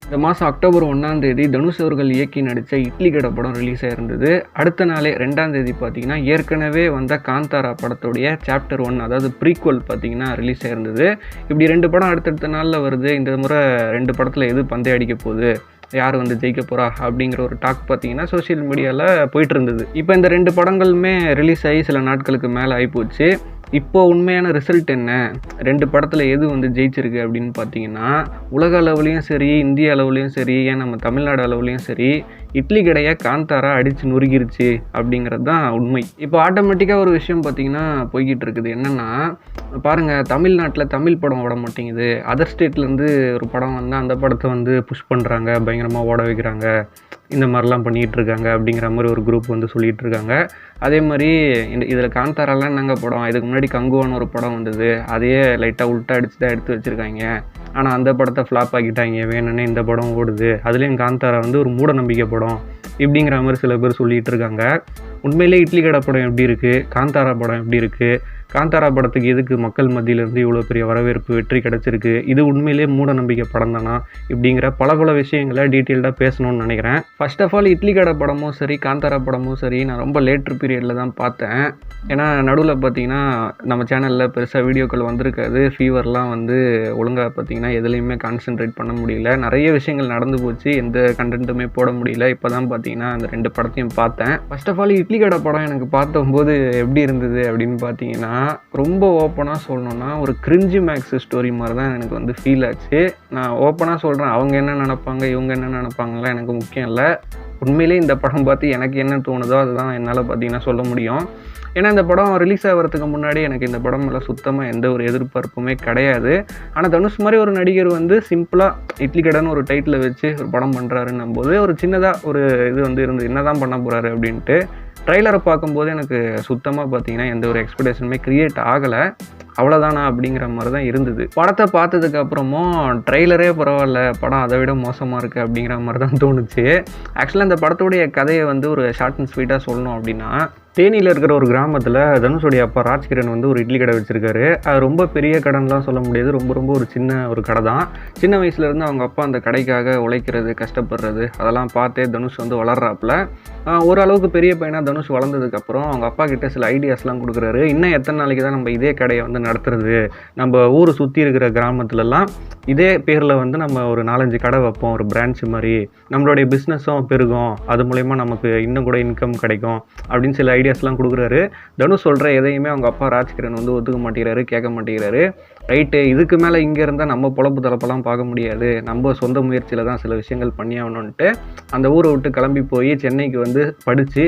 இந்த மாதம் அக்டோபர் 1ஆம் தேதி தனுஷ் அவர்கள் இயக்கி நடித்த இட்லி கடை படம் ரிலீஸ் ஆயிருந்தது. அடுத்த நாளே 2ஆம் தேதி பார்த்தீங்கன்னா ஏற்கனவே வந்த காந்தாரா படத்துடைய சாப்டர் 1 அதாவது ப்ரீக்வல் பார்த்தீங்கன்னா ரிலீஸ் ஆயிருந்தது. இப்படி 2 படம் அடுத்தடுத்த நாளில் வருது. இந்த முறை 2 படத்தில் எது பந்தய அடிக்க போகுது, யார் வந்து ஜெயிக்க போகிறா அப்படிங்கிற ஒரு டாக் பார்த்தீங்கன்னா சோஷியல் மீடியாவில் போயிட்டு இருந்தது. இப்போ இந்த 2 படங்களுமே ரிலீஸ் ஆகி சில நாட்களுக்கு மேலே ஆகிப்போச்சு. இப்போ உண்மையான ரிசல்ட் என்ன, 2 படத்தில் எது வந்து ஜெயிச்சிருக்கு அப்படின்னு பார்த்தீங்கன்னா, உலக அளவுலேயும் சரி, இந்திய அளவுலேயும் சரி, ஏன் நம்ம தமிழ்நாடு அளவுலேயும் சரி, இட்லி கடையை காந்தாரா அடித்து நொறுக்கிருச்சு அப்படிங்கிறது தான் உண்மை. இப்போ ஆட்டோமேட்டிக்காக ஒரு விஷயம் பார்த்தீங்கன்னா போய்கிட்டு இருக்குது. என்னென்னா பாருங்கள், தமிழ்நாட்டில் தமிழ் படம் ஓட மாட்டேங்குது. அதர் ஸ்டேட்லேருந்து ஒரு படம் வந்தால் அந்த படத்தை வந்து புஷ் பண்ணுறாங்க, பயங்கரமாக ஓட வைக்கிறாங்க, இந்த மாதிரிலாம் பண்ணிகிட்டு இருக்காங்க அப்படிங்கிற மாதிரி ஒரு குரூப் வந்து சொல்லிகிட்டு இருக்காங்க. அதே மாதிரி இதில் காந்தாராலாம் நாங்கள் படம், இதுக்கு முன்னாடி கங்குவான்னு ஒரு படம் வந்தது, அதையே லைட்டாக உல்ட்டா அடித்து தான் எடுத்து வச்சுருக்காங்க. ஆனால் அந்த படத்தை ஃப்ளாப் ஆக்கிட்டாங்க, வேணும்னே இந்த படம் ஓடுது, அதுலேயும் காந்தாரா வந்து ஒரு மூட நம்பிக்கை படம் இப்படிங்கிற மாதிரி சில பேர் சொல்லிகிட்டு இருக்காங்க. உண்மையிலே இட்லி கடை படம் எப்படி இருக்குது, காந்தாரா படம் எப்படி இருக்குது, காந்தாரா படத்துக்கு எதுக்கு மக்கள் மத்தியிலேருந்து இவ்வளோ பெரிய வரவேற்பு, வெற்றி கிடச்சிருக்கு, இது உண்மையிலே மூட நம்பிக்கை படம் தானா இப்படிங்கிற பல விஷயங்களை டீட்டெயில்டாக பேசணும்னு நினைக்கிறேன். ஃபர்ஸ்ட் ஆஃப் ஆல் இட்லி கடை படமும் சரி, காந்தாரா படமும் சரி, நான் ரொம்ப லேட்ரு பீரியடில் தான் பார்த்தேன். ஏன்னா நடுவில் பார்த்தீங்கன்னா நம்ம சேனலில் பெருசாக வீடியோக்கள் வந்திருக்காது. ஃபீவர்லாம் வந்து ஒழுங்காக பார்த்தீங்கன்னா எதுலேயுமே கான்சென்ட்ரேட் பண்ண முடியல. நிறைய விஷயங்கள் நடந்து போச்சு, எந்த கண்டென்ட்டுமே போட முடியல. இப்போ தான் பார்த்தீங்கன்னா அந்த 2 படத்தையும் பார்த்தேன். ஃபர்ஸ்ட் ஆஃப் ஆல் இட்லி கடை படம் எனக்கு பார்த்தம்போது எப்படி இருந்தது அப்படின்னு பார்த்தீங்கன்னா, ரொம்ப ஓப்பனாக சொல்லணுன்னா ஒரு கிரிஞ்சி மேக்ஸ் ஸ்டோரி மாதிரி தான் எனக்கு வந்து ஃபீல் ஆச்சு. நான் ஓப்பனாக சொல்கிறேன், அவங்க என்ன நினைப்பாங்க, இவங்க என்ன நினைப்பாங்கலாம் எனக்கு முக்கியம் இல்லை. உண்மையிலே இந்த படம் பார்த்து எனக்கு என்ன தோணுதோ அதுதான் என்னால் பார்த்தீங்கன்னா சொல்ல முடியும். ஏன்னா இந்த படம் ரிலீஸ் ஆகிறதுக்கு முன்னாடி எனக்கு இந்த படம் மேலே சுத்தமாக எந்த ஒரு எதிர்பார்ப்புமே கிடையாது. ஆனால் தனுஷ் மாதிரி ஒரு நடிகர் வந்து சிம்பிளாக இட்லி கடைன்னு ஒரு டைட்டில் வச்சு ஒரு படம் பண்ணுறாருன்னும் போது ஒரு சின்னதாக ஒரு இது வந்து இருந்து என்ன தான் பண்ண போகிறாரு அப்படின்ட்டு ட்ரெய்லரை பார்க்கும்போது எனக்கு சுத்தமாக பார்த்தீங்கன்னா எந்த ஒரு எக்ஸ்பெக்டேஷனுமே க்ரியேட் ஆகலை. அவ்வளோதானா அப்படிங்கிற மாதிரி தான் இருந்தது. படத்தை பார்த்ததுக்கு அப்புறமும் ட்ரெய்லரே பரவாயில்ல, படம் அதை விட மோசமாக இருக்குது அப்படிங்கிற மாதிரி தான் தோணுச்சு. ஆக்சுவலாக இந்த படத்துடைய கதையை வந்து ஒரு ஷார்ட் அண்ட் ஸ்வீட்டாக சொல்லணும் அப்படின்னா, தேனியில் இருக்கிற ஒரு கிராமத்தில் தனுஷுடைய அப்பா ராஜ்கிரண் வந்து ஒரு இட்லி கடை வச்சுருக்காரு. அது ரொம்ப பெரிய கடைன்லாம் சொல்ல முடியாது, ரொம்ப ஒரு சின்ன ஒரு கடை தான். சின்ன வயசுலேருந்து அவங்க அப்பா அந்த கடைக்காக உழைக்கிறது, கஷ்டப்படுறது அதெல்லாம் பார்த்தே தனுஷ் வந்து வளர்றாப்புல. ஓரளவுக்கு பெரிய பையனாக தனுஷ் வளர்ந்ததுக்கப்புறம் அவங்க அப்பா கிட்டே சில ஐடியாஸ்லாம் கொடுக்குறாரு. இன்னும் எத்தனை நாளைக்கு தான் நம்ம இதே கடையை வந்து நடத்துறது, நம்ம ஊர் சுற்றி இருக்கிற கிராமத்துலலாம் இதே பேரில் வந்து நம்ம ஒரு 4-5 கடை வைப்போம், ஒரு பிரான்ச் மாதிரி, நம்மளுடைய பிஸ்னஸும் பெருகும், அது மூலயமா நமக்கு இன்னும் கூட இன்கம் கிடைக்கும் அப்படின்னு சில ஐடியாஸ்லாம் கொடுக்குறாரு. தனுஷ் சொல்கிற எதையுமே அவங்க அப்பா ராஜ்கிரண் வந்து ஒத்துக்க மாட்டேங்கிறாரு, கேட்க மாட்டேங்கிறாரு. ரைட்டு, இதுக்கு மேலே இங்கே இருந்தால் நம்ம பொழப்பு தலப்பெல்லாம் பார்க்க முடியாது, நம்ம சொந்த முயற்சியில் தான் சில விஷயங்கள் பண்ணி ஆகணுன்ட்டு அந்த ஊரை விட்டு கிளம்பி போய் சென்னைக்கு வந்து படித்து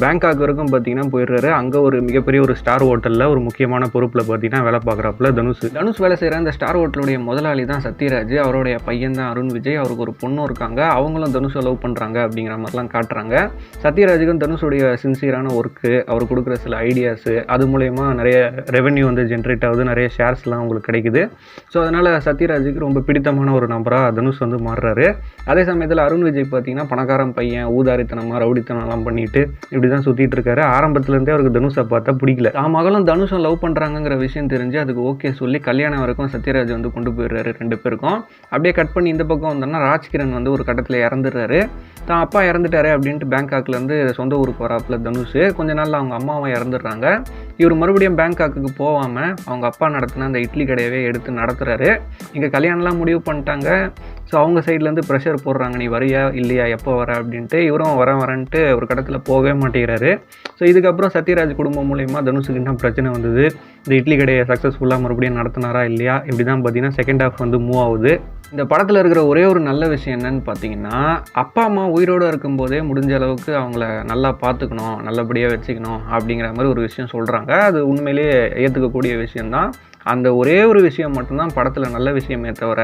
பேங்காக் வரைக்கும் பார்த்தீங்கன்னா போயிடுறாரு. அங்கே ஒரு மிகப்பெரிய ஒரு ஸ்டார் ஹோட்டலில் ஒரு முக்கியமான பொறுப்பில் பார்த்தீங்கன்னா வேலை பார்க்குறாப்புல தனுஷ் வேலை செய்கிற அந்த ஸ்டார் ஹோட்டலுடைய முதலாளி தான் சத்யராஜ். அவருடைய பையன் தான் அருண் விஜய். அவருக்கு ஒரு பொண்ணும் இருக்காங்க. அவங்களும் தனுஷை லவ் பண்ணுறாங்க அப்படிங்கிற மாதிரிலாம் காட்டுறாங்க. சத்யராஜுக்கும் தனுஷுடைய சின்சியரான ஒர்க்கு, அவர் கொடுக்குற சில ஐடியாஸு, அது மூலயமா நிறைய ரெவென்யூ வந்து ஜென்ரேட் ஆகுது, நிறைய ஷேர்ஸ்லாம் உங்களுக்கு கிடைக்குது. ஸோ அதனால் சத்யராஜுக்கு ரொம்ப பிடித்தமான ஒரு நபராக தனுஷ் வந்து மாறுறாரு. அதே சமயத்தில் அருண் விஜய் பார்த்தீங்கன்னா பணக்காரன் பையன், ஊதாரித்தனமாக ரவுடித்தனம்லாம் பண்ணிட்டு இப்படி தான் சுற்றிட்டு இருக்காரு. ஆரம்பத்துலேருந்தே அவருக்கு தனுஷை பார்த்தா பிடிக்கல. மகளும் தனுஷும் லவ் பண்ணுறாங்கிற விஷயம் தெரிஞ்சு அதுக்கு ஓகே சொல்லி கல்யாணம் வரைக்கும் சத்யராஜ் வந்து கொண்டு போயிடுறாரு 2 பேருக்கும். அப்படியே கட் பண்ணி இந்த பக்கம் வந்தோம்னா ராஜ்கிரண் வந்து ஒரு கட்டத்தில் இறந்துடுறாரு. தான் அப்பா இறந்துட்டாரு அப்படின்ட்டு பேங்காக்லேருந்து சொந்த ஊருக்கு வராப்புல தனுஷ். கொஞ்ச நாளில் அவங்க அம்மாவும் இறந்துடுறாங்க. இவர் மறுபடியும் பேங்காக்கு போகாமல் அவங்க அப்பா நடத்தின அந்த இட்லி கடையவே எடுத்து நடத்துகிறாரு. இங்கே கல்யாணம்லாம் முடிவு பண்ணிட்டாங்க. ஸோ அவங்க சைட்லேருந்து ப்ரெஷர் போடுறாங்க, நீ வரியா இல்லையா, எப்போ வர அப்படின்ட்டு. இவரும் வரேன்ட்டு ஒரு கடத்தில் போகவே மாட்டேங்கிறாரு. ஸோ இதுக்கப்புறம் சத்யராஜ் குடும்பம் மூலயமா தனுஷுக்கு என்ன பிரச்சனை வந்தது, இந்த இட்லி கடையை சக்ஸஸ்ஃபுல்லாக மறுபடியும் நடத்தினாரா இல்லையா, இப்படி தான் பார்த்தீங்கன்னா செகண்ட் ஹாஃப் வந்து மூவ் ஆகுது. இந்த படத்தில் இருக்கிற ஒரே ஒரு நல்ல விஷயம் என்னன்னு பார்த்தீங்கன்னா, அப்பா அம்மா உயிரோடு இருக்கும்போதே முடிஞ்ச அளவுக்கு அவங்கள நல்லா பார்த்துக்கணும், நல்லபடியாக வச்சுக்கணும் அப்படிங்கிற மாதிரி ஒரு விஷயம் சொல்கிறாங்க. அது உண்மையிலேயே ஏற்றுக்கக்கூடிய விஷயந்தான். அந்த ஒரே ஒரு விஷயம் மட்டும்தான் படத்தில் நல்ல விஷயமே தவிர,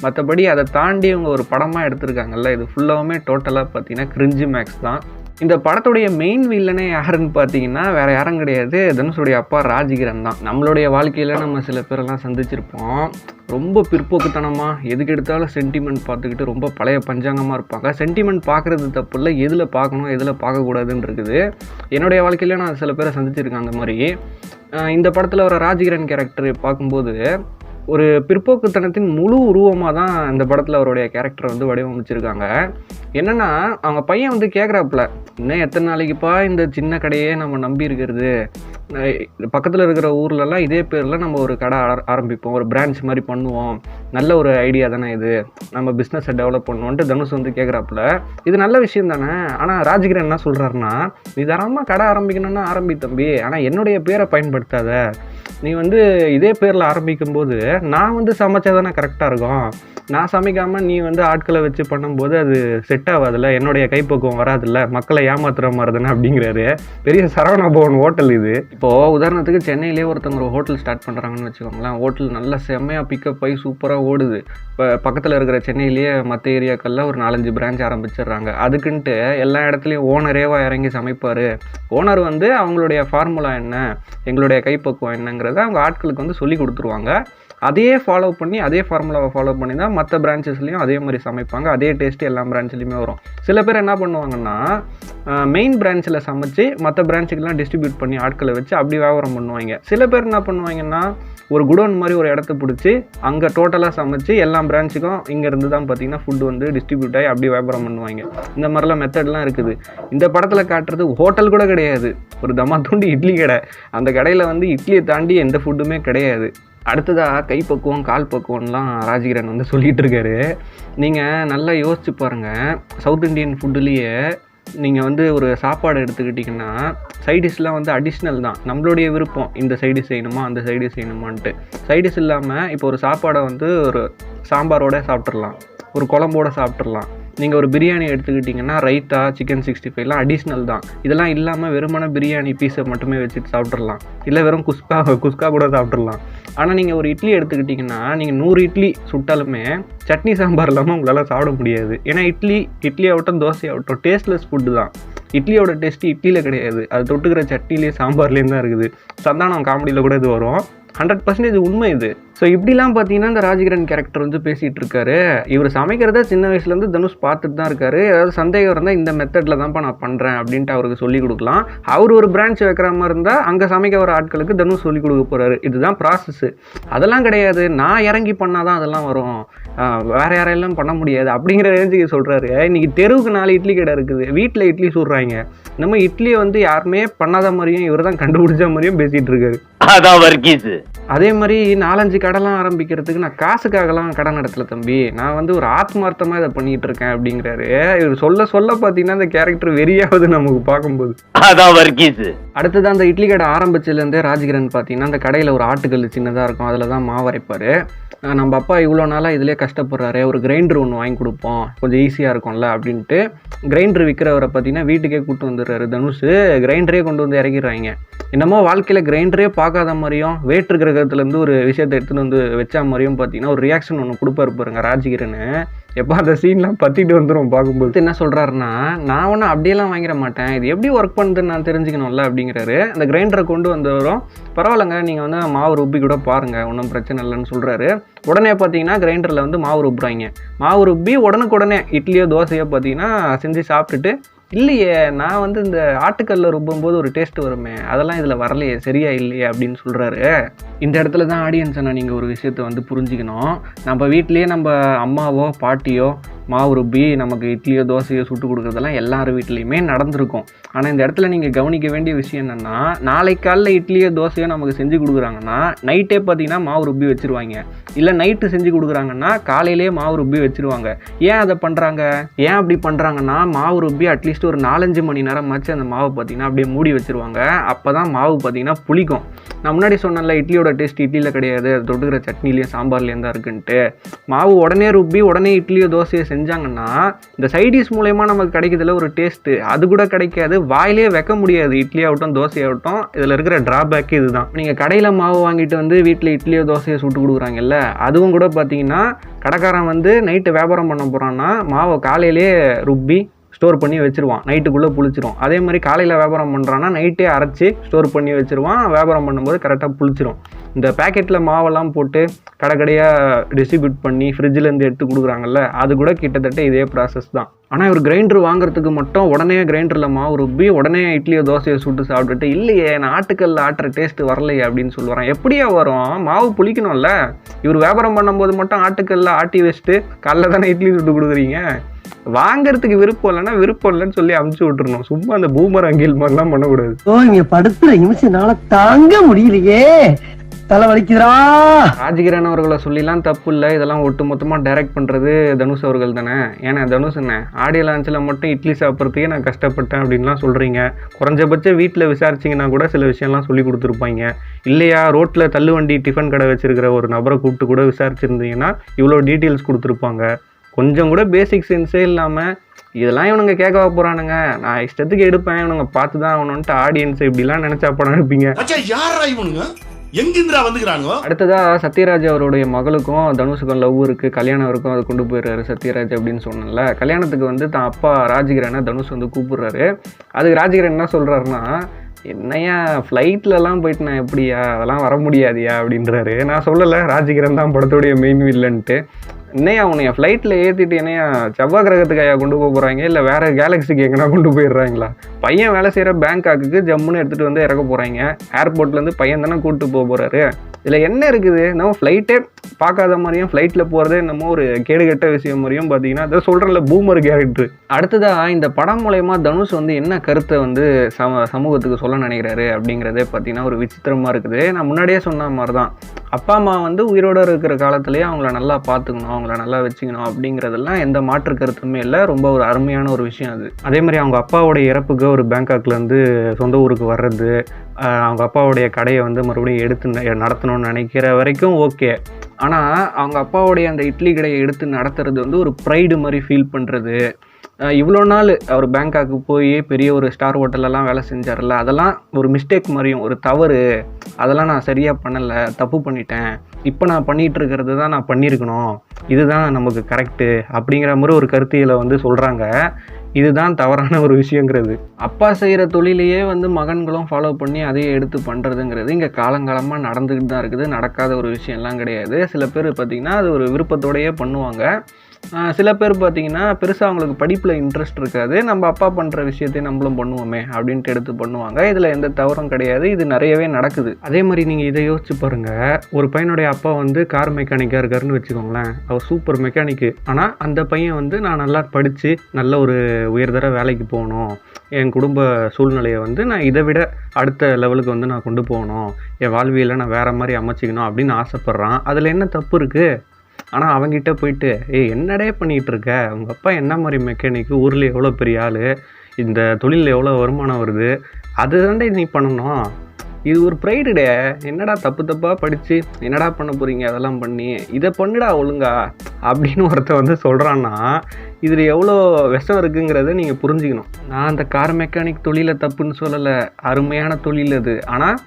மற்றபடி அதை தாண்டி இவங்க ஒரு படமாக எடுத்திருக்காங்கல்ல, இது ஃபுல்லாகவுமே டோட்டலாக பார்த்தீங்கன்னா கிரிஞ்சி மேக்ஸ் தான். இந்த படத்துடைய மெயின் வில்லனே யாருன்னு பார்த்தீங்கன்னா வேறு யாரும் கிடையாது, தனுஷுடைய அப்பா ராஜ்கிரண் தான். நம்மளுடைய வாழ்க்கையில் நம்ம சில பேரெல்லாம் சந்திச்சிருப்போம். ரொம்ப பிற்போக்குத்தனமாக எதுக்கு எடுத்தாலும் சென்டிமெண்ட் பார்த்துக்கிட்டு ரொம்ப பழைய பஞ்சாங்கமாக இருப்பாங்க. சென்டிமெண்ட் பார்க்குறது தப்பு இல்லை, எதில் பார்க்கணும் எதில் பார்க்கக்கூடாதுன்னு இருக்குது. என்னுடைய வாழ்க்கையில் நான் சில பேரை சந்திச்சிருக்கேன் அந்த மாதிரி. இந்த படத்தில் வர ராஜ்கிரண் கேரக்டர் பார்க்கும்போது ஒரு பிற்போக்குத்தனத்தின் முழு உருவமாக தான் இந்த படத்தில் அவருடைய கேரக்டரை வந்து வடிவமைச்சிருக்காங்க. என்னென்னா அவங்க பையன் வந்து கேட்குறாப்புல, இன்னும் எத்தனை நாளைக்குப்பா இந்த சின்ன கடையே நம்ம நம்பி இருக்கிறது, பக்கத்தில் இருக்கிற ஊர்லலாம் இதே பேரில் நம்ம ஒரு கடை ஆரம்பிப்போம், ஒரு பிரான்ச் மாதிரி பண்ணுவோம், நல்ல ஒரு ஐடியா தானே இது, நம்ம பிஸ்னஸை டெவலப் பண்ணுவோன்ட்டு தனுஷ் வந்து கேட்குறாப்புல. இது நல்ல விஷயம் தானே. ஆனால் ராஜ்கிரண் என்ன சொல்கிறாருன்னா, நீ தாராளமாக கடை ஆரம்பிக்கணும்னா ஆரம்பி தம்பி, ஆனால் என்னுடைய பேரை பயன்படுத்தாத, நீ வந்து இதே பேரில் ஆரம்பிக்கும்போது நான் வந்து சமைச்சா தானே கரெக்டாக இருக்கும், நான் சமைக்காமல் நீ வந்து ஆட்களை வச்சு பண்ணும்போது அது செட் ஆகாதுல்ல, என்னுடைய கைப்பக்குவம் வராதுல்ல, மக்களை ஏமாத்துற மாதிரி தானே அப்படிங்கிறாரு. பெரிய சரவண பவன் ஹோட்டல் இது. இப்போது உதாரணத்துக்கு சென்னையிலே ஒருத்தவங்க ஒரு ஹோட்டல் ஸ்டார்ட் பண்ணுறாங்கன்னு வச்சுக்கோங்களேன். ஹோட்டல் நல்லா செம்மையாக பிக்கப் ஆகி சூப்பராக ஓடுது. இப்போ பக்கத்தில் இருக்கிற சென்னையிலேயே மற்ற ஏரியாக்களில் ஒரு 4-5 பிரான்ச் ஆரம்பிச்சிடுறாங்க. அதுக்குன்ட்டு எல்லா இடத்துலையும் ஓனரேவா இறங்கி சமைப்பார். ஓனர் வந்து அவங்களுடைய ஃபார்முலா என்ன, எங்களுடைய கைப்பக்குவம் என்னங்கிறத அவங்க ஆட்களுக்கு வந்து சொல்லி கொடுத்துருவாங்க. அதையே ஃபாலோ பண்ணி, அதே ஃபார்முலாவை ஃபாலோ பண்ணி தான் மற்ற பிரான்ச்சஸ்லேயும் அதே மாதிரி சமைப்பாங்க. அதே டேஸ்ட்டு எல்லா பிரான்ச்லேயுமே வரும். சில பேர் என்ன பண்ணுவாங்கன்னா, மெயின் பிரான்ச்சில் சமைச்சு மற்ற பிரான்ச்சுக்கெலாம் டிஸ்ட்ரிபியூட் பண்ணி ஆட்களை வச்சு அப்படி வியாபாரம் பண்ணுவாங்க. சில பேர் என்ன பண்ணுவாங்கன்னா, ஒரு குடோன் மாதிரி ஒரு இடத்த பிடிச்சி அங்கே டோட்டலாக சமைச்சு எல்லா பிரான்ச்சுக்கும் இங்கேருந்து தான் பார்த்திங்கன்னா ஃபுட்டு வந்து டிஸ்ட்ரிபியூட் ஆகி அப்படி வியாபாரம் பண்ணுவாங்க. இந்த மாதிரிலாம் மெத்தட்லாம் இருக்குது. இந்த படத்தில் காட்டுறது ஹோட்டல் கூட கிடையாது, ஒரு தம்மாத்துண்டு இட்லி கடை. அந்த கடையில் வந்து இட்லியை தாண்டி எந்த ஃபுட்டுமே கிடையாது. அடுத்ததாக கைப்பக்குவம் கால் பக்குவம்லாம் ராஜ்கிரண் வந்து சொல்லிகிட்டு இருக்காரு. நீங்கள் நல்லா யோசிச்சு பாருங்கள், சவுத் இண்டியன் ஃபுட்டுலேயே நீங்கள் வந்து ஒரு சாப்பாடு எடுத்துக்கிட்டிங்கன்னா சைடிஷ்லாம் வந்து அடிஷ்னல் தான், நம்மளுடைய விருப்பம், இந்த சைடு செய்யணுமா அந்த சைடு செய்யணுமான்ட்டு. சைடிஷ் இல்லாமல் இப்போ ஒரு சாப்பாடை வந்து ஒரு சாம்பாரோடு சாப்பிட்றலாம், ஒரு குழம்போடு சாப்பிட்றலாம். நீங்கள் ஒரு பிரியாணி எடுத்துக்கிட்டிங்கன்னா ரைத்தா, சிக்கன் 65லாம் அடிஷ்னல் தான். இதெல்லாம் இல்லாமல் வெறுமன பிரியாணி பீஸை மட்டுமே வச்சுட்டு சாப்பிட்றலாம், இல்லை வெறும் குஸ்கா கூட சாப்பிட்றலாம். ஆனால் நீங்கள் ஒரு இட்லி எடுத்துக்கிட்டிங்கன்னா நீங்கள் 100 இட்லி சுட்டாலுமே சட்னி சாம்பார் இல்லாமல் உங்களால் சாப்பிட முடியாது. ஏன்னா இட்லி ஆகட்டும் தோசை ஆகட்டும் டேஸ்ட்லெஸ் ஃபுட்டு தான். இட்லியோட டேஸ்ட்டு இட்லியில் கிடையாது, அது தொட்டுக்கிற சட்னிலேயே சாம்பார்லேயும் தான் இருக்குது. சந்தானம் காமெடியில் கூட இது வரும். 100% உண்மை இது. ஸோ இப்படிலாம் பார்த்தீங்கன்னா இந்த ராஜ்கிரண் கேரக்டர் வந்து பேசிகிட்டு இருக்காரு. இவர் சமைக்கிறத சின்ன வயசுலேருந்து தனுஷ் பார்த்துட்டு தான் இருக்காரு. ஏதாவது சந்தேகம் இருந்தால் இந்த மெத்தடில் தான்ப்பா நான் பண்ணுறேன் அப்படின்ட்டு அவருக்கு சொல்லிக் கொடுக்கலாம். அவர் ஒரு பிரான்ச் வைக்கிற மாதிரி இருந்தால் அங்கே சமைக்க வர ஆட்களுக்கு தனுஷ் சொல்லிக் கொடுக்க போகிறாரு. இதுதான் ப்ராசஸ்ஸு. அதெல்லாம் கிடையாது, நான் இறங்கி பண்ணால் தான் அதெல்லாம் வரும், வேறு யாரெல்லாம் பண்ண முடியாது அப்படிங்கிற ரேஞ்சுக்கு சொல்கிறாரு. இன்றைக்கி தெருவுக்கு 4 இட்லி கடை இருக்குது, வீட்டில் இட்லி சுடுறாங்க. நம்ம இட்லியை வந்து யாருமே பண்ணாத மாதிரியும் இவர் தான் கண்டுபிடிச்ச மாதிரியும் பேசிகிட்டு இருக்காரு. அதான் வர்க்கீஸ். அதே மாதிரி 4-5 கடைலாம் ஆரம்பிக்கிறதுக்கு நான் காசுக்காகலாம் கடை நடத்தல தம்பி, நான் வந்து ஒரு ஆத்மார்த்தமாக இதை பண்ணிகிட்டு இருக்கேன் அப்படிங்கிறாரு. இவர் சொல்ல பார்த்தீங்கன்னா அந்த கேரக்டர் வெறியாவது நமக்கு பார்க்கும்போது. அதான் வர்க்கீஸ். அடுத்தது அந்த இட்லி கடை ஆரம்பிச்சதுலேருந்தே ராஜ்கிரண் பார்த்தீங்கன்னா அந்த கடையில் ஒரு ஆட்டுக்கல் சின்னதாக இருக்கும், அதில் தான் மாவு அரைப்பார். நம்ம அப்பா இவ்வளோ நாளாக இதிலே கஷ்டப்படுறாரு, ஒரு கிரைண்டர் ஒன்று வாங்கி கொடுப்போம், கொஞ்சம் ஈஸியாக இருக்கும்ல அப்படின்ட்டு கிரைண்டர் விற்கிறவரை பார்த்தீங்கன்னா வீட்டுக்கே கூப்பிட்டு வந்துடுறாரு தனுஷ். கிரைண்டரே கொண்டு வந்து இறக்கிடுறாங்க. என்னமோ வாழ்க்கையில் கிரைண்டரே பார்க்காத மாதிரியும் வேற்று கிரகத்துலேருந்து ஒரு விஷயத்தை எடுத்துகிட்டு வந்து வச்சா மாதிரியும் பார்த்தீங்கன்னா ஒரு ரியாக்ஷன் ஒன்று கொடுப்பாரு பாருங்க ராஜ்கிரண். எப்போ அந்த சீன்லாம் பற்றிட்டு வந்துடும் பார்க்கும்போது. என்ன சொல்கிறாருன்னா, நான் ஒன்றும் அப்படியெல்லாம் வாங்கிட மாட்டேன், இது எப்படி ஒர்க் பண்ணுதுன்னு நான் தெரிஞ்சுக்கணும்ல அப்படிங்கிறாரு. அந்த கிரைண்டரை கொண்டு வந்தவரும் பரவாயில்லைங்க நீங்கள் வந்து மாவு ருப்பி கூட பாருங்கள், ஒன்றும் பிரச்சனை இல்லைன்னு சொல்கிறாரு. உடனே பார்த்தீங்கன்னா கிரைண்டரில் வந்து மாவு ருப்புறாங்க. மாவு ருப்பி உடனுக்குடனே இட்லியோ தோசையோ பார்த்தீங்கன்னா செஞ்சு சாப்பிட்டுட்டு, இல்லையே நான் வந்து இந்த ஆட்டுக்கல்ல ருப்பும்போது ஒரு டேஸ்ட் வருமே, அதெல்லாம் இதில் வரலையே, சரியா இல்லையே அப்படின்னு சொல்கிறாரு. இந்த இடத்துல தான் ஆடியன்ஸை நீங்கள் ஒரு விஷயத்தை வந்து புரிஞ்சுக்கணும். நம்ம வீட்லேயே நம்ம அம்மாவோ பாட்டியோ மாவு ருப்பி நமக்கு இட்லியோ தோசையோ சுட்டு கொடுக்குறதெல்லாம் எல்லார் வீட்லேயுமே நடந்திருக்கும். ஆனால் இந்த இடத்துல நீங்கள் கவனிக்க வேண்டிய விஷயம் என்னென்னா, நாளைக்கு காலைல இட்லியோ தோசையோ நமக்கு செஞ்சு கொடுக்குறாங்கன்னா நைட்டே பார்த்தீங்கன்னா மாவு ருப்பி வச்சுருவாங்க, இல்லை நைட்டு செஞ்சு கொடுக்குறாங்கன்னா காலையிலே மாவு ருப்பி வச்சுருவாங்க. ஏன் அதை பண்ணுறாங்க, ஏன் அப்படி பண்ணுறாங்கன்னா, மாவு ருப்பி அட்லீஸ்ட் ஒரு 4-5 மணி நேரமாச்சு அந்த மாவு பார்த்தீங்கன்னா அப்படியே மூடி வச்சுருவாங்க. அப்போ தான் மாவு பார்த்தீங்கன்னா புளிக்கும். நான் முன்னாடி சொன்னேன்ல இட்லியோட டேஸ்ட் இட்லியில் கிடையாது, அது தொட்டுக்கிற சட்னிலேயும் சாம்பார்லேயும் தான் இருக்குன்ட்டு. மாவு உடனே ருப்பி உடனே இட்லியோ தோசையோ செஞ்சாங்கன்னா இந்த சைடிஷ் மூலயமா நமக்கு கிடைக்கிறதுல ஒரு டேஸ்ட்டு அது கூட கிடைக்காது, வாயிலே வைக்க முடியாது. இட்லி ஆகட்டும் தோசை ஆகட்டும், இதில் இருக்கிற ட்ராபேக் இதுதான். நீங்கள் கடையில் மாவு வாங்கிட்டு வந்து வீட்டில் இட்லியோ தோசையோ சுட்டு கொடுக்குறாங்கல்ல, அதுவும் கூட பார்த்தீங்கன்னா கடைக்காரன் வந்து நைட்டு வியாபாரம் பண்ண போகிறான்னா மாவை காலையிலே ருப்பி ஸ்டோர் பண்ணி வச்சுருவான், நைட்டுக்குள்ளே புளிச்சிரும். அதே மாதிரி காலையில் வியாபாரம் பண்ணுறான்னா நைட்டே அரைச்சி ஸ்டோர் பண்ணி வச்சுருவான், வியாபாரம் பண்ணும்போது கரெக்டாக புளிச்சிரும். இந்த பேக்கெட்டில் மாவெல்லாம் போட்டு கடைக்கடையாக டிஸ்ட்ரிபியூட் பண்ணி ஃப்ரிட்ஜிலேருந்து எடுத்து கொடுக்குறாங்கல்ல, அது கூட கிட்டத்தட்ட இதே ப்ராசஸ் தான். ஆனால் இவர் கிரைண்டர் வாங்குறதுக்கு மட்டும் உடனே கிரைண்டரில் மாவு ருப்பி உடனே இட்லியோ தோசையை சுட்டு சாப்பிட்டுட்டு, இல்லையே நான் ஆட்டுக்கல்ல ஆட்டுற டேஸ்ட்டு வரலையே அப்படின்னு சொல்லுவாரான். எப்படியா வரும், மாவு புளிக்கணும்ல. இவர் வியாபாரம் பண்ணும்போது மட்டும் ஆட்டுக்கல்ல ஆட்டி வச்சுட்டு காலைல தானே இட்லி சுட்டு கொடுக்குறீங்க. வாங்கறதுக்கு விருப்பம் இல்லைன்னா விருப்பம் இல்லைன்னு சொல்லி அமுச்சு விட்டுறணும். சும்மா அந்த பூமர் அங்கில் மாதிரிலாம் பண்ணக்கூடாது. இங்க படுத்துற நிமிஷம்னால தாங்க முடியலையே, தலை வலிக்குதுரா. ராஜகிரண் அவர்களை சொல்லிலாம் தப்பு இல்லை, இதெல்லாம் ஒட்டு மொத்தமாக டைரக்ட் பண்ணுறது தனுஷ் அவர்கள் தானே. ஏன்னா தனுஷ் என்ன ஆடியோ லான்ச்சில் மட்டும் இட்லி சாப்பிட்றதுக்கே நான் கஷ்டப்பட்டேன் அப்படின்லாம் சொல்கிறீங்க. குறைஞ்சபட்சம் வீட்டில் விசாரிச்சிங்கன்னா கூட சில விஷயம்லாம் சொல்லி கொடுத்துருப்பாங்க. இல்லையா ரோட்டில் தள்ளுவண்டி டிஃபன் கடை வச்சுருக்கிற ஒரு நபரை கூப்பிட்டு கூட விசாரிச்சிருந்தீங்கன்னா இவ்வளோ டீட்டெயில்ஸ் கொடுத்துருப்பாங்க. கொஞ்சம் கூட பேசிக் சென்ஸே இல்லாமல் இதெல்லாம் இவனுங்க கேட்க போகிறானுங்க, நான் இஷ்டத்துக்கு எடுப்பேன், இவனுங்க பார்த்து தான் அவனுன்ட்டு ஆடியன்ஸ் இப்படிலாம் நினச்சா படம் எடுப்பீங்க. எங்கிந்திரா வந்துக்கிறானுங்க. அடுத்ததா சத்யராஜ் அவருடைய மகளுக்கும் தனுஷுக்கும் லவ் இருக்குது, கல்யாணம் இருக்கும், அதை கொண்டு போயிடுறாரு சத்யராஜ் அப்படின்னு சொன்னல. கல்யாணத்துக்கு வந்து தான் அப்பா ராஜகிரனை தனுஷ் வந்து கூப்பிடுறாரு. அதுக்கு ராஜகிரன் என்ன சொல்கிறாருன்னா, என்னையா ஃப்ளைட்லலாம் போயிட்டு நான் எப்படியா, அதெல்லாம் வர முடியாதியா அப்படின்றாரு. நான் சொல்லலை ராஜகிரன் தான் படத்துடைய மெயின் வில்லன்ட்டு. என்னையா உன்னைய ஃப்ளைட்டில் ஏற்றிட்டு என்னையா செவ்வாய் கிரகத்துக்கு ஐயா கொண்டு போக போகிறாங்க, இல்லை வேறு கேலக்ஸிக்கு எங்கன்னா கொண்டு போயிடுறாங்களா? பையன் வேலை செய்கிற பேங்காக்கு ஜம்முன்னு எடுத்துகிட்டு வந்து இறக்க போகிறாங்க. ஏர்போர்ட்லேருந்து பையன் தானே கூப்பிட்டு போக போகிறாரு. இதில் என்ன இருக்குது, நம்ம ஃப்ளைட்டே பார்க்காத மாதிரியும் ஃப்ளைட்டில் போகிறதே என்னமோ ஒரு கேடுகட்ட விஷயம் மாதிரியும் பார்த்தீங்கன்னா அதை சொல்கிறல பூமர் கேரக்டர். அடுத்ததாக இந்த படம் மூலயமா தனுஷ் வந்து என்ன கருத்தை வந்து சமூகத்துக்கு சொல்ல நினைக்கிறாரு அப்படிங்கிறதே பார்த்தீங்கன்னா ஒரு விசித்திரமாக இருக்குது. நான் முன்னாடியே சொன்ன மாதிரி தான், அப்பா அம்மா வந்து உயிரோடு இருக்கிற காலத்துலேயே அவங்கள நல்லா பார்த்துக்கணும், அவங்கள நல்லா வச்சுக்கணும் அப்படிங்கிறதெல்லாம் எந்த மாற்று கருத்துமே இல்லை. ரொம்ப ஒரு அருமையான ஒரு விஷயம் அது. அதே மாதிரி அவங்க அப்பாவோடைய இறப்புக்கு ஒரு பேங்காக்லேருந்து சொந்த ஊருக்கு வர்றது, அவங்க அப்பாவுடைய கடையை வந்து மறுபடியும் எடுத்து நடத்தணும்னு நினைக்கிற வரைக்கும் ஓகே. ஆனால் அவங்க அப்பாவுடைய அந்த இட்லி கடையை எடுத்து நடத்துறது வந்து ஒரு ப்ரைடு மாதிரி ஃபீல் பண்ணுறது. இவ்வளோ நாள் அவர் பேங்காக்கு போய் பெரிய ஒரு ஸ்டார் ஹோட்டலெல்லாம் வேலை செஞ்சார்ல, அதெல்லாம் ஒரு மிஸ்டேக் மாதிரியும் ஒரு தவறு, அதெல்லாம் நான் சரியாக பண்ணலை, தப்பு பண்ணிட்டேன், இப்போ நான் பண்ணிகிட்டு இருக்கிறது தான் நான் பண்ணியிருக்கணும், இதுதான் நமக்கு கரெக்டு அப்படிங்கிற மாதிரி ஒரு கருத்தியலை வந்து சொல்கிறாங்க. இதுதான் தவறான ஒரு விஷயங்கிறது. அப்பா செய்கிற தொழிலையே வந்து மகன்களும் ஃபாலோ பண்ணி அதையே எடுத்து பண்ணுறதுங்கிறது இங்கே காலங்காலமாக நடந்துக்கிட்டு தான் இருக்குது. நடக்காத ஒரு விஷயம்லாம் கிடையாது. சில பேர் பார்த்திங்கன்னா அது ஒரு விருப்பத்தோடையே பண்ணுவாங்க. சில பேர் பார்த்திங்கன்னா பெருசாக அவங்களுக்கு படிப்பில் இன்ட்ரெஸ்ட் இருக்காது, நம்ம அப்பா பண்ணுற விஷயத்தையும் நம்மளும் பண்ணுவோமே அப்படின்ட்டு எடுத்து பண்ணுவாங்க. இதில் எந்த தவறும் கிடையாது, இது நிறையவே நடக்குது. அதே மாதிரி நீங்கள் இதை யோசிச்சு பாருங்கள், ஒரு பையனுடைய அப்பா வந்து கார் மெக்கானிக்காக இருக்காருன்னு வச்சுக்கோங்களேன், அவர் சூப்பர் மெக்கானிக்கு. ஆனால் அந்த பையன் வந்து நான் நல்லா படித்து நல்ல ஒரு உயர்தர வேலைக்கு போகணும், என் குடும்ப சூழ்நிலையை வந்து நான் இதை விட அடுத்த லெவலுக்கு வந்து நான் கொண்டு போகணும், என் வாழ்வியலை நான் வேறு மாதிரி அமைச்சிக்கணும் அப்படின்னு ஆசைப்பட்றான். அதில் என்ன தப்பு இருக்குது? ஆனால் அவங்ககிட்ட போயிட்டு என்னடே பண்ணிகிட்டு இருக்க, உங்கள் அப்பா என்ன மாதிரி மெக்கானிக்கு, ஊரில் எவ்வளோ பெரிய ஆள், இந்த தொழிலில் எவ்வளோ வருமானம் வருது, அது தாண்டே நீ பண்ணணும், இது ஒரு ப்ரைடுடே, என்னடா தப்பு தப்பாக படித்து என்னடா பண்ண போகிறீங்க, அதெல்லாம் பண்ணி இதை பண்ணுடா ஒழுங்கா அப்படின்னு ஒருத்தர் வந்து சொல்கிறான்னா இதில் எவ்வளோ விஷம் இருக்குங்கிறத நீங்கள் புரிஞ்சுக்கணும். நான் அந்த கார் மெக்கானிக் தொழிலை தப்புன்னு சொல்லலை, அருமையான தொழில் அது. ஆனால்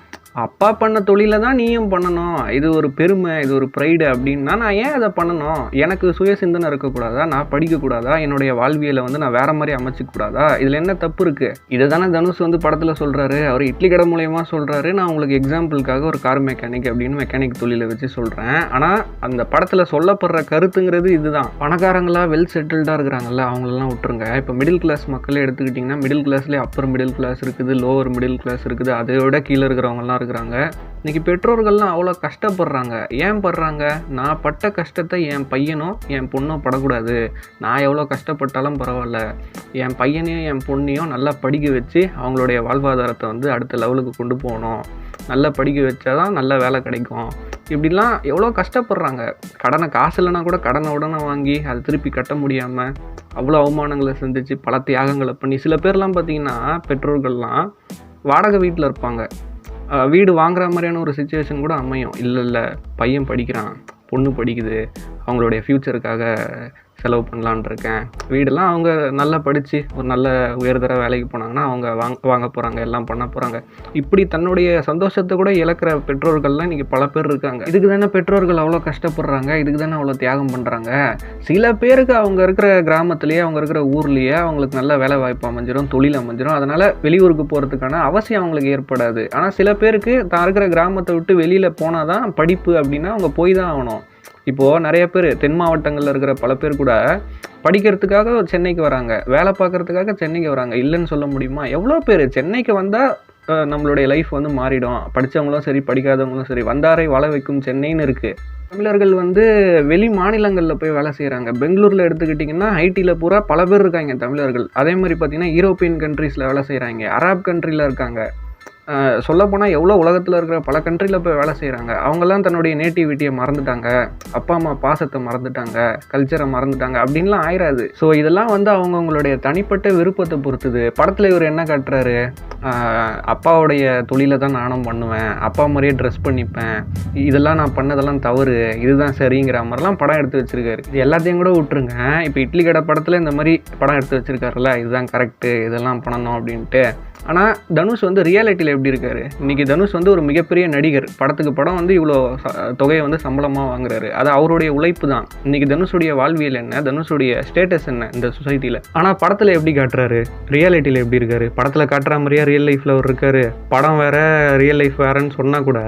அப்பா பண்ண தொழிலை தான் நீயும் பண்ணணும், இது ஒரு பெருமை, இது ஒரு ப்ரைடு அப்படின்னா நான் ஏன் அதை பண்ணணும்? எனக்கு சுய சிந்தனை இருக்கக்கூடாதா? நான் படிக்கக்கூடாதா? என்னுடைய வாழ்வியலை வந்து நான் வேறு மாதிரி அமைச்சிக்கூடாதா? இதில் என்ன தப்பு இருக்குது? இதை தானே தனுஷ் வந்து படத்தில் சொல்கிறாரு. அவர் இட்லி கடை மூலயமா சொல்கிறாரு, நான் உங்களுக்கு எக்ஸாம்பிளுக்காக ஒரு கார் மெக்கானிக் அப்படின்னு மெக்கானிக் தொழிலை வச்சு சொல்கிறேன். ஆனால் அந்த படத்தில் சொல்லப்படுற கருத்துங்கிறது இதுதான். பணக்காரங்களாக வெல் செட்டில்டாக இருக்கிறாங்கல்ல, அவங்களெல்லாம் விட்டுருங்க. இப்போ மிடில் கிளாஸ் மக்களே எடுத்துக்கிட்டிங்கன்னா மிடில் கிளாஸ்லேயே அப்பர் மிடில் கிளாஸ் இருக்குது, லோவர் மிடில் கிளாஸ் இருக்குது, அதை விட கீழே இருக்கிறவங்கலாம் இருக்கிறாங்க. இன்னைக்கு பெற்றோர்கள்லாம் அவ்வளோ கஷ்டப்படுறாங்க. ஏன் படுறாங்க? நான் பட்ட கஷ்டத்தை என் பையனோ என் பொண்ணோ படக்கூடாது, நான் எவ்வளோ கஷ்டப்பட்டாலும் பரவாயில்ல, என் பையனையும் என் பொண்ணையும் நல்லா படிக்க வச்சு அவங்களுடைய வாழ்வாதாரத்தை வந்து அடுத்த லெவலுக்கு கொண்டு போகணும், நல்லா படிக்க வச்சா தான் நல்ல வேலை கிடைக்கும், இப்படிலாம் எவ்வளோ கஷ்டப்படுறாங்க. கடனை காசு இல்லைனா கூட கடனை உடனே வாங்கி அதை திருப்பி கட்ட முடியாமல் அவ்வளோ அவமானங்களை சந்தித்து பல தியாகங்களை பண்ணி, சில பேர்லாம் பார்த்திங்கன்னா பெற்றோர்கள்லாம் வாடகை வீட்டில் இருப்பாங்க, வீடு வாங்குற மாதிரியான ஒரு சுச்சுவேஷன் கூட அமையும். இல்லை பையன் படிக்கிறான், பொண்ணு படிக்குது, அவங்களுடைய ஃப்யூச்சருக்காக செலவு பண்ணலான் இருக்கேன். வீடெல்லாம் அவங்க நல்லா படித்து ஒரு நல்ல உயர்தர வேலைக்கு போனாங்கன்னா அவங்க வாங்க போகிறாங்க, எல்லாம் பண்ண போகிறாங்க. இப்படி தன்னுடைய சந்தோஷத்தை கூட இழக்கிற பெற்றோர்கள்லாம் இன்றைக்கி பல பேர் இருக்காங்க. இதுக்கு தானே பெற்றோர்கள் அவ்வளோ கஷ்டப்படுறாங்க, இதுக்கு தானே அவ்வளோ தியாகம் பண்ணுறாங்க. சில பேருக்கு அவங்க இருக்கிற கிராமத்துலேயே, அவங்க இருக்கிற ஊர்லேயே அவங்களுக்கு நல்ல வேலை வாய்ப்பு அமைஞ்சிடும், தொழில் அமைஞ்சிடும். அதனால் வெளியூருக்கு போகிறதுக்கான அவசியம் அவங்களுக்கு ஏற்படாது. ஆனால் சில பேருக்கு தான் இருக்கிற கிராமத்தை விட்டு வெளியில் போனால் தான் படிப்பு அப்படின்னா அவங்க போய் தான் ஆகணும். இப்போது நிறைய பேர் தென் மாவட்டங்களில் இருக்கிற பல பேர் கூட படிக்கிறதுக்காக சென்னைக்கு வராங்க, வேலை பார்க்குறதுக்காக சென்னைக்கு வராங்க. இல்லைன்னு சொல்ல முடியுமா? எவ்வளோ பேர் சென்னைக்கு வந்தால் நம்மளுடைய லைஃப் வந்து மாறிடும். படித்தவங்களும் சரி, படிக்காதவங்களும் சரி, வந்தாரை வாழ வைக்கும் சென்னைன்னு இருக்குது. தமிழர்கள் வந்து வெளி மாநிலங்களில் போய் வேலை செய்கிறாங்க. பெங்களூரில் எடுத்துக்கிட்டிங்கன்னா ஐடியில் பூரா பல பேர் இருக்காங்க தமிழர்கள். அதே மாதிரி பார்த்திங்கன்னா யூரோப்பியன் கண்ட்ரீஸில் வேலை செய்கிறாங்க, அரப் கண்ட்ரியில் இருக்காங்க. சொல்லப்போனால் எவ்வளோ உலகத்தில் இருக்கிற பல கண்ட்ரியில் போய் வேலை செய்கிறாங்க. அவங்கெல்லாம் தன்னுடைய நேட்டிவிட்டியை மறந்துட்டாங்க, அப்பா அம்மா பாசத்தை மறந்துட்டாங்க, கல்ச்சரை மறந்துட்டாங்க அப்படின்லாம் ஆயிராது. ஸோ இதெல்லாம் வந்து அவங்கவுங்களுடைய தனிப்பட்ட விருப்பத்தை பொறுத்துது. படத்தில் இவர் என்ன காட்டுறாரு, அப்பாவுடைய தொழிலை தான் நானும் பண்ணுவேன், அப்பா மாதிரியே ட்ரெஸ் பண்ணிப்பேன், இதெல்லாம் நான் பண்ணதெல்லாம் தவறு, இதுதான் சரிங்கிற மாதிரிலாம் படம் எடுத்து வச்சுருக்காரு. இது எல்லாத்தையும் கூட விட்டுருங்க. இப்போ இட்லி கடை படத்தில் இந்த மாதிரி படம் எடுத்து வச்சுருக்காருல்ல, இதுதான் கரெக்டு, இதெல்லாம் பண்ணணும் அப்படின்ட்டு. ஆனால் தனுஷ் வந்து ரியாலிட்டியில் எப்படி இருக்காரு? இன்றைக்கி தனுஷ் வந்து ஒரு மிகப்பெரிய நடிகர். படத்துக்கு படம் வந்து இவ்வளோ தொகையை வந்து சம்பளமாக வாங்குறாரு. அது அவருடைய உழைப்பு தான். இன்றைக்கி தனுஷுடைய வாழ்வியல் என்ன, தனுஷுடைய ஸ்டேட்டஸ் என்ன இந்த சொசைட்டியில். ஆனால் படத்தில் எப்படி காட்டுறாரு, ரியாலிட்டியில் எப்படி இருக்காரு? படத்தில் காட்டுற மாதிரியா ரியல் லைஃப்பில் அவர் இருக்காரு? படம் வேறு ரியல் லைஃப் வேறுன்னு சொன்னால் கூட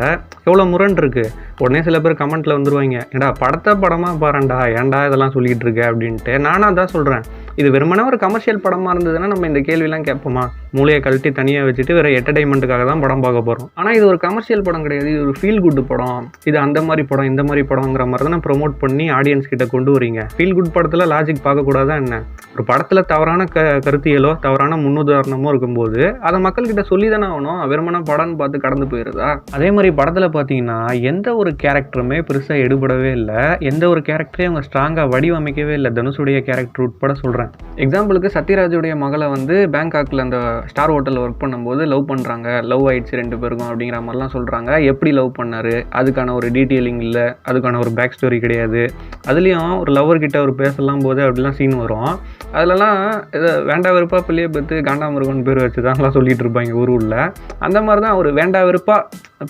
எவ்வளோ முரண் இருக்குது. உடனே சில பேர் கமெண்ட்டில் வந்துருவாங்க, ஏடா படத்தை படமாக பாருண்டா, ஏன்டா இதெல்லாம் சொல்லிகிட்டு இருக்க அப்படின்ட்டு. நானாக தான் சொல்கிறேன், இது வெறுமனே ஒரு கமர்ஷியல் படமாக இருந்ததுன்னா நம்ம இந்த கேள்வியெல்லாம் கேட்போமா? மூளையை கழட்டி தனியாக வச்சுட்டு வேறு என்டர்டைன்மெண்ட்டுக்காக தான் படம் பார்க்க போகிறோம். ஆனால் இது ஒரு கமர்ஷியல் படம் கிடையாது, இது ஒரு ஃபீல் குட் படம். இது அந்த மாதிரி படம், இந்த மாதிரி படங்கிற மாதிரி தானே ப்ரொமோட் பண்ணி ஆடியன்ஸ் கிட்ட கொண்டு வரீங்க. ஃபீல் குட் படத்தில் லாஜிக் பார்க்கக்கூடாதா என்ன? ஒரு படத்தில் தவறான கருத்தியலோ தவறான முன்னுதாரணமோ இருக்கும்போது அதை மக்கள்கிட்ட சொல்லி தானே ஆகணும். வெறுமனே படம்னு பார்த்து கடந்து போயிடுதா? அதே மாதிரி படத்தில் பார்த்தீங்கன்னா எந்த ஒரு கேரக்டருமே பெருசாக எடுபடவே இல்லை. எந்த ஒரு கேரக்டரையும் அவங்க ஸ்ட்ராங்காக வடிவமைக்கவே இல்லை. தனுஷுடைய கேரக்டர் உட்பட சொல்கிறேன். எக்ஸாம்பிளுக்கு சத்யராஜுடைய மகளை வந்து பேங்காக்கில் அந்த ஸ்டார் ஹோட்டலில் ஒர்க் பண்ணும்போது லவ் பண்ணுறாங்க, லவ் ஆயிடுச்சு 2 பேருக்கும் அப்படிங்கிற மாதிரிலாம் சொல்கிறாங்க. எப்படி லவ் பண்ணார், அதுக்கான ஒரு டீட்டெயிலிங் இல்லை, அதுக்கான ஒரு பேக் ஸ்டோரி கிடையாது. அதுலேயும் ஒரு லவ்வர்கிட்ட ஒரு பேசலாம் போது அப்படிலாம் சீன் வரும். அதிலலாம் இதை வேண்டா வெறுப்பா பிள்ளையை பற்றி காண்டாமிருகன் பேர் வச்சு தான்லாம் சொல்லிட்டு இருப்பாங்க ஊரில். அந்த மாதிரி தான் அவர் வேண்டா வெறுப்பா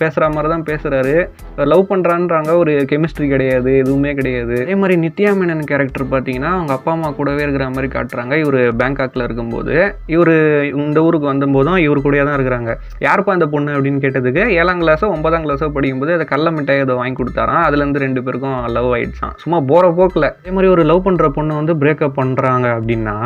பேசுகிற மாதிரி தான் பேசுகிறாரு. லவ் பண்ணுறான்றாங்க, ஒரு கெமிஸ்ட்ரி கிடையாது, எதுவுமே கிடையாது. அதே மாதிரி நித்யா மேனன் கேரக்டர் பார்த்தீங்கன்னா அவங்க அப்பா அம்மா கூடவே இருக்கிற மாதிரி காட்டுறாங்க. இவர் பேங்காக்கில் இருக்கும்போது, இவர் இந்த ஊருக்கு வந்தபோதும் இவர் கூடயே தான் இருக்கிறாங்க. யாருப்பா அந்த பொண்ணு அப்படின்னு கேட்டதுக்கு 7ஆம் கிளாஸோ 9ஆம் கிளாஸோ படிக்கும்போது அதை கடல மிட்டாய் அதை வாங்கி கொடுத்தாராம். அதுலேருந்து 2 பேருக்கும் லவ் ஆகிடுச்சான், சும்மா போகிற போக்கில். அதே மாதிரி ஒரு லவ் பண்ணுற பொண்ணு வந்து பிரேக்கப் பண்ணுறாங்க அப்படின்னா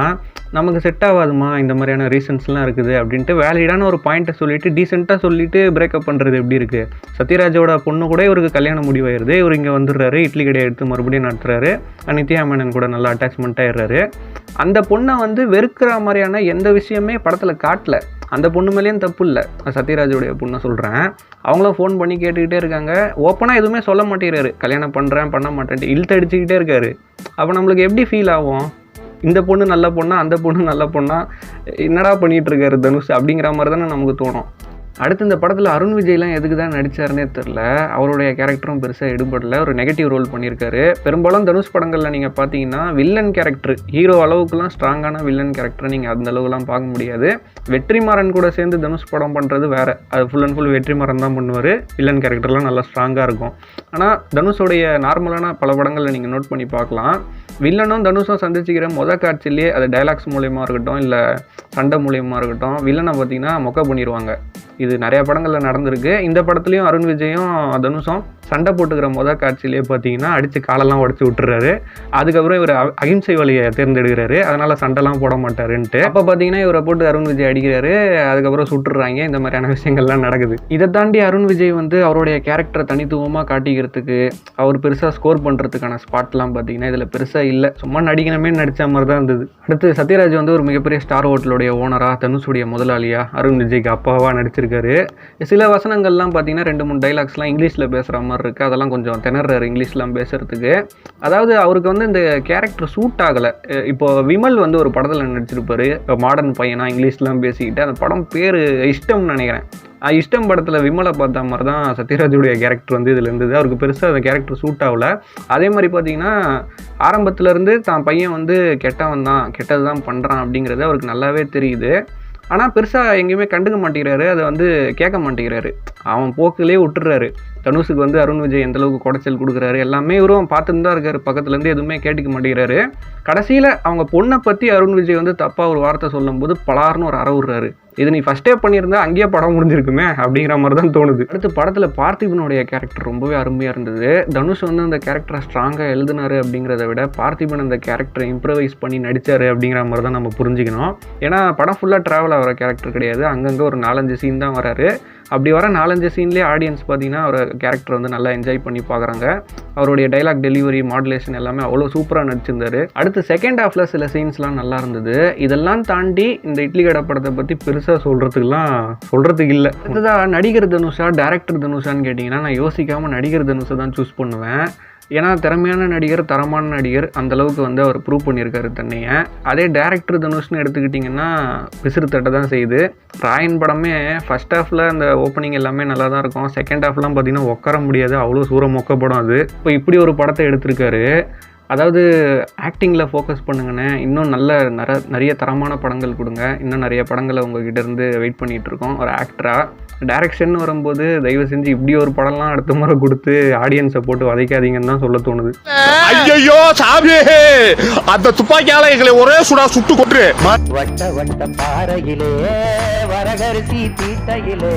நமக்கு செட் ஆகாதுமா, இந்த மாதிரியான ரீசன்ஸ்லாம் இருக்குது அப்படின்ட்டு வேலிடான ஒரு பாயிண்ட்டை சொல்லிட்டு டீசெண்டாக சொல்லிட்டு பிரேக்கப் பண்ணுறது எப்படி இருக்குது? சத்யராஜோட பொண்ணு கூட இவருக்கு கல்யாணம் முடிவாயிருது, இவர் இங்கே வந்துடுறாரு, இட்லி கடையை எடுத்து மறுபடியும் நடத்துறாரு, நித்யா மேனன் கூட நல்லா அட்டாச்மெண்ட் ஆயிடுறாரு. அந்த பொண்ணை வந்து வெறுக்கிற மாதிரியான எந்த விஷயமே படத்தில் காட்டல. அந்த பொண்ணு மேலேயும் தப்பு இல்லை, சத்யராஜோடைய பொண்ணை சொல்கிறேன். அவங்களும் ஃபோன் பண்ணி கேட்டுக்கிட்டே இருக்காங்க, ஓப்பனாக எதுவுமே சொல்ல மாட்டேங்கிறாரு, கல்யாணம் பண்ணுறேன் பண்ண மாட்டேன்ட்டு இழுத்து அடிச்சுக்கிட்டே இருக்காரு. அப்போ நம்மளுக்கு எப்படி ஃபீல் ஆகும்? இந்த பொண்ணு நல்ல பொண்ணா, அந்த பொண்ணு நல்ல பொண்ணா, என்னடா பண்ணிகிட்டு இருக்காரு தனுஷ் அப்படிங்கிற மாதிரி தானே நமக்கு தோணும். அடுத்து இந்த படத்தில் அருண் விஜய்லாம் எதுக்கு தான் நடித்தாருன்னே தெரில. அவருடைய கேரக்டரும் பெருசாக எடுபடல, ஒரு நெகட்டிவ் ரோல் பண்ணியிருக்காரு. பெரும்பாலும் தனுஷ் படங்களில் நீங்கள் பார்த்தீங்கன்னா வில்லன் கேரக்டர், ஹீரோ அளவுக்குலாம் ஸ்ட்ராங்கான வில்லன் கேரக்டரை நீங்கள் அந்த அளவுக்குலாம் பார்க்க முடியாது. வெற்றிமாறன் கூட சேர்ந்து தனுஷ் படம் பண்ணுறது வேறு, அது ஃபுல் அண்ட் ஃபுல் வெற்றிமாறன் தான் பண்ணுவார். வில்லன் கேரக்டர்லாம் நல்லா ஸ்ட்ராங்காக இருக்கும். ஆனால் தனுஷோடைய நார்மலான பல படங்களில் நீங்கள் நோட் பண்ணி பார்க்கலாம், வில்லனும் தனுஷும் சந்திச்சுக்கிற காட்சியிலேயே அது டைலாக்ஸ் மூலியமாக இருக்கட்டும், இல்லை சண்டை மூலியமாக இருக்கட்டும், வில்லனை பார்த்தீங்கன்னா மொக்க பண்ணிடுவாங்க. இது நிறைய படங்களில் நடந்திருக்கு. இந்த படத்துலையும் அருண் விஜயும் தனுஷும் சண்டை போட்டுக்கிற காட்சியிலே பார்த்தீங்கன்னா அடித்து காலெல்லாம் உடச்சி விட்டுறாரு. அதுக்கப்புறம் இவர் அகிம்சை வழியை தேர்ந்தெடுக்கிறாரு, அதனால் சண்டைலாம் போட மாட்டாருன்ட்டு. அப்போ பார்த்தீங்கன்னா இவரை போட்டு அருண் விஜய் அடிக்கிறாரு, அதுக்கப்புறம் சுட்டுறாங்க. இந்த மாதிரியான விஷயங்கள்லாம் நடக்குது. இதை தாண்டி அருண் விஜய் வந்து அவருடைய கேரக்டரை தனித்துவமாக காட்டிக்கிறதுக்கு, அவர் பெருசாக ஸ்கோர் பண்ணுறதுக்கான ஸ்பாட்லாம் பார்த்தீங்கன்னா இதில் பெருசாக இல்லை, சும்மா நடிக்கணுமே நடித்த மாதிரி தான் இருந்தது. அடுத்து சத்யராஜ் வந்து ஒரு மிகப்பெரிய ஸ்டார் ஹோட்டலுடைய ஓனராக, தனுஷுடைய முதலாளியாக, அருண் விஜய்க்கு அப்பாவாக நடிச்சிருக்காரு. சில வசனங்கள்லாம் பார்த்தீங்கன்னா 2-3 டைலாக்ஸ்லாம் இங்கிலீஷில் பேசுகிற மாதிரி இருக்குது, அதெல்லாம் கொஞ்சம் திணறாரு இங்கிலீஷ்லாம் பேசுகிறதுக்கு. அதாவது அவருக்கு வந்து இந்த கேரக்டர் சூட் ஆகலை. இப்போ விமல் வந்து ஒரு படத்தில் நடிச்சிருப்பாரு, மாடர்ன் பையனா இங்கிலீஷ்லாம் பேசிக்கிட்டு, அந்த படம் பேர் இஷ்டம்னு நினைக்கிறேன். இஷ்டம் படத்தில் விமலை பார்த்த மாதிரி தான் சத்யராஜுடைய கேரக்டர் வந்து இதில் இருந்தது. அவருக்கு பெருசாக அந்த கேரக்டர் சூட் ஆகல. அதே மாதிரி பார்த்தீங்கன்னா ஆரம்பத்துலேருந்து தான் பையன் வந்து கெட்டவன் தான், கெட்டது தான் பண்ணுறான் அப்படிங்கிறது அவருக்கு நல்லாவே தெரியுது. ஆனால் பெருசாக எங்கேயுமே கண்டுக்க மாட்டேங்கிறாரு, அதை வந்து கேட்க மாட்டேங்கிறாரு, அவன் போக்கிலே விட்டுறாரு. தனுஷுக்கு வந்து அருண் விஜய் எந்தளவுக்கு குடைச்சல் கொடுக்குறாரு எல்லாமே இவரும் பார்த்துட்டு தான் இருக்காரு, பக்கத்துலேருந்து எதுவுமே கேட்டுக்க மாட்டேங்கிறாரு. கடைசியில் அவங்க பொண்ணை பற்றி அருண் விஜய் வந்து தப்பாக ஒரு வார்த்தை சொல்லும்போது பலார்னு ஒரு அற விடுறாரு. இது நீ ஃபஸ்ட்டே பண்ணியிருந்தா அங்கேயே படம் முடிஞ்சிருக்குமே அப்படிங்கிற மாதிரி தான் தோணுது. அடுத்து படத்தில் பார்த்திபனுடைய கேரக்டர் ரொம்பவே அருமையாக இருந்தது. தனுஷ் வந்து அந்த கேரக்டரை ஸ்ட்ராங்காக எழுதினாரு அப்படிங்கிறத விட பார்த்திபன் அந்த கேரக்டரை இம்ப்ரவைஸ் பண்ணி நடித்தார் அப்படிங்கிற மாதிரி தான் நம்ம புரிஞ்சுக்கணும். ஏன்னா படம் ஃபுல்லாக ட்ராவல் ஆகிற கேரக்டர் கிடையாது, அங்கங்கே ஒரு 4-5 சீன் தான் வராரு. அப்படி வர 4-5 சீன்லேயே ஆடியன்ஸ் பார்த்தீங்கன்னா அவர் கேரக்டர் வந்து நல்லா என்ஜாய் பண்ணி பார்க்குறாங்க. அவருடைய டைலாக் டெலிவரி, மாடுலேஷன் எல்லாமே அவ்வளோ சூப்பராக நடிச்சிருந்தாரு. அடுத்து செகண்ட் ஹாஃபில் சில சீன்ஸ்லாம் நல்லா இருந்தது. இதெல்லாம் தாண்டி இந்த இட்லி கடை படத்தை பற்றி பெருசாக சொல்கிறதுக்கு இல்லை. அடுத்ததாக நடிகர் தனுஷா டேரக்டர் தனுஷான்னு கேட்டிங்கன்னா நான் யோசிக்காமல் நடிகர் தனுஷை தான் சூஸ் பண்ணுவேன். ஏன்னா திறமையான நடிகர், தரமான நடிகர், அந்தளவுக்கு வந்து அவர் ப்ரூவ் பண்ணியிருக்காரு தன்னைய. அதே டேரக்டர் தனுஷ்னு எடுத்துக்கிட்டிங்கன்னா பிசிறு தட்டை தான் செய்யுது. ராயன் படமே ஃபஸ்ட் ஹாஃபில் அந்த ஓப்பனிங் எல்லாமே நல்லா தான் இருக்கும், செகண்ட் ஹாஃப்லாம் பார்த்திங்கன்னா உட்கார முடியாது, அவ்வளோ சூற மொக்க படம் அது. இப்போ இப்படி ஒரு படத்தை எடுத்திருக்காரு. அதாவது ஆக்டிங்கில் ஃபோக்கஸ் பண்ணுங்கண்ணே, இன்னும் நிறைய தரமான படங்கள் கொடுங்க, இன்னும் நிறைய படங்களை உங்ககிட்ட இருந்து வெயிட் பண்ணிகிட்ருக்கோம் ஒரு ஆக்டராக. டைரக்ஷன் வரும்போது தயவு செஞ்சு இப்படி ஒரு படம்லாம் அடுத்த முறை கொடுத்து ஆடியன்ஸை போட்டு வதைக்காதீங்கன்னு தான் சொல்ல தோணுது. ஐயோ சாமி, அந்த துப்பாக்கியால எங்களை ஒரே சுடா சுட்டு கொண்டு வட்ட வட்ட பாறையிலே வரகரிசி தீட்டையிலே